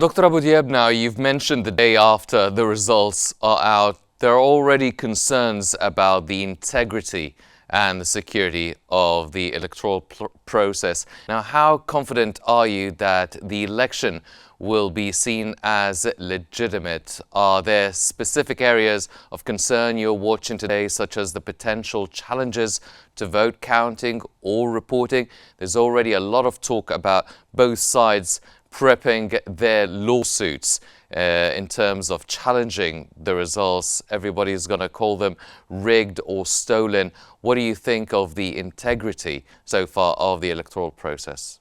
Dr. Abu Diab, now you've mentioned the day after the results are out, there are already concerns about the integrity and the security of the electoral process. Now, how confident are you that the election will be seen as legitimate? Are there specific areas of concern you're watching today, such as the potential challenges to vote counting or reporting? There's already a lot of talk about both sides prepping their lawsuits in terms of challenging the results. Everybody is going to call them rigged or stolen. What do you think of the integrity so far of the electoral process?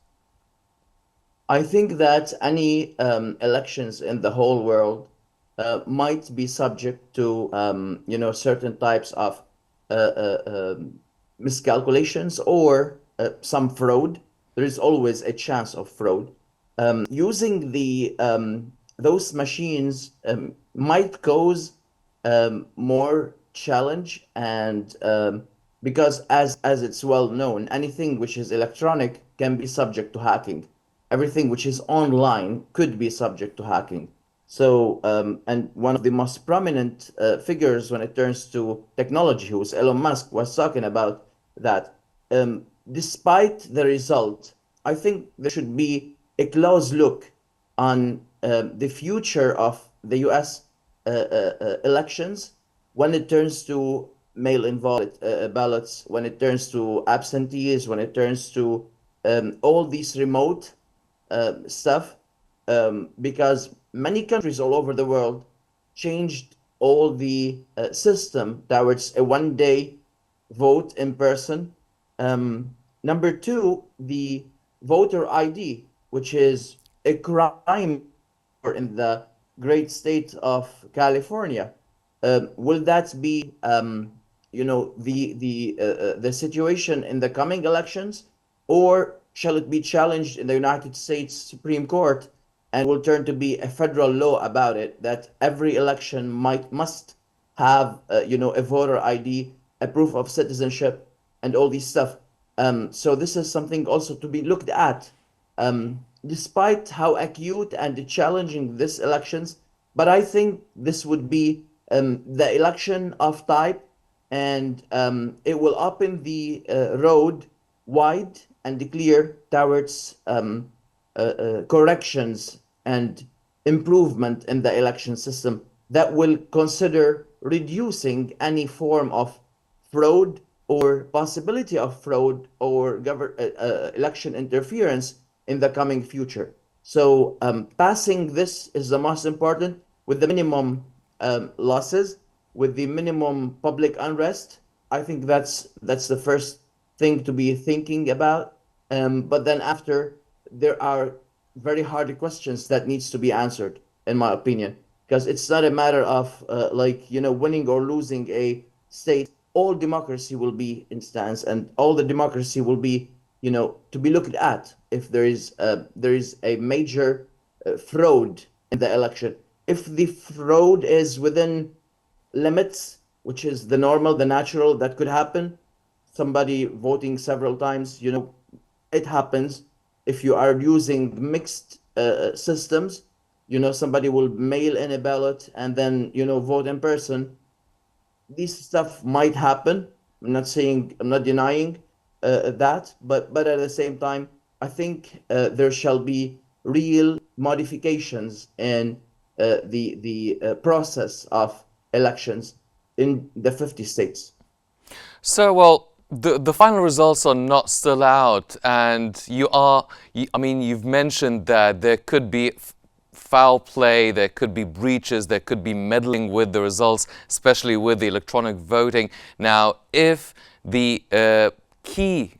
I think that any elections in the whole world might be subject to, certain types of uh, miscalculations or some fraud. There is always a chance of fraud. Using those machines might cause more challenge and because as it's well known, anything which is electronic can be subject to hacking. Everything which is online could be subject to hacking. So, and one of the most prominent figures when it turns to technology, who was Elon Musk, was talking about that. Despite the result, I think there should be a close look on the future of the US elections when it turns to mail-in ballots, when it turns to absentees, when it turns to all these remote stuff, because many countries all over the world changed all the system towards a one-day vote in person. Number two, the voter ID, which is a crime in the great state of California. Will that be, the situation in the coming elections, or shall it be challenged in the United States Supreme Court and will turn to be a federal law about it that every election must have, a voter ID, a proof of citizenship, and all this stuff. So this is something also to be looked at, despite how acute and challenging this elections. But I think this would be the election of type, and it will open the road wide and clear towards corrections and improvement in the election system that will consider reducing any form of fraud or possibility of fraud or election interference in the coming future. So passing this is the most important with the minimum losses, with the minimum public unrest. I think that's the first thing to be thinking about. But then after, there are very hard questions that needs to be answered, in my opinion, because it's not a matter of winning or losing a state. All democracy will be instance, and all the democracy will be, to be looked at if there is a major fraud in the election. If the fraud is within limits, which is the normal, the natural that could happen, somebody voting several times, it happens. If you are using mixed systems, somebody will mail in a ballot and then, vote in person. This stuff might happen. I'm not denying that, but at the same time, I think there shall be real modifications in the process of elections in the 50 states. So, well, the final results are not still out, and you've mentioned that there could be foul play, there could be breaches, there could be meddling with the results, especially with the electronic voting. Now, if the key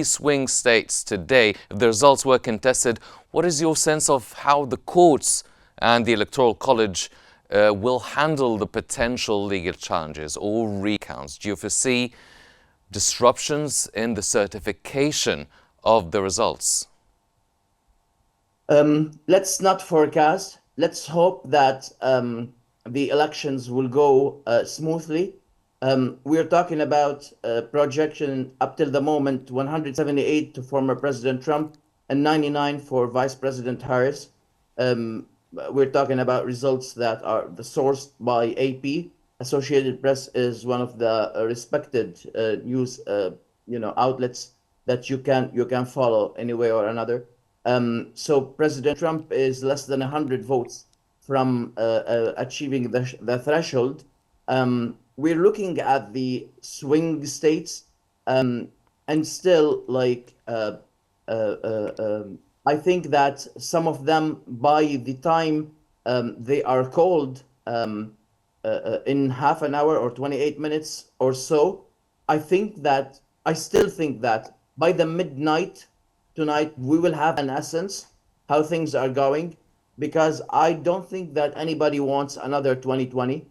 swing states today, if the results were contested, what is your sense of how the courts and the Electoral College will handle the potential legal challenges or recounts? Do you foresee disruptions in the certification of the results? Let's not forecast. Let's hope that the elections will go smoothly. We're talking about projection up till the moment 178 to former President Trump and 99 for Vice President Harris. Um, we're talking about results that are sourced by AP. Associated Press is one of the respected news outlets that you can follow any way or another. So President Trump is less than 100 votes from achieving the threshold. We're looking at the swing states, and still, like, I think that some of them, by the time they are called in half an hour or 28 minutes or so, I still think that by the midnight tonight, we will have an essence how things are going, because I don't think that anybody wants another 2020.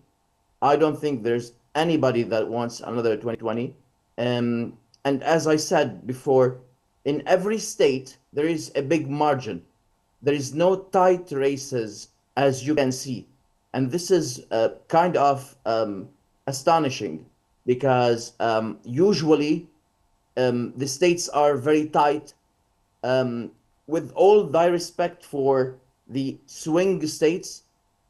I don't think there's anybody that wants another 2020. And as I said before, in every state, there is a big margin. There is no tight races, as you can see. And this is kind of astonishing, because usually the states are very tight. With all thy respect for the swing states,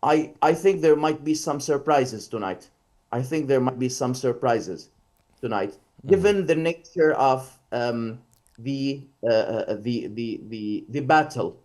I think there might be some surprises tonight. I think there might be some surprises tonight, given the nature of the battle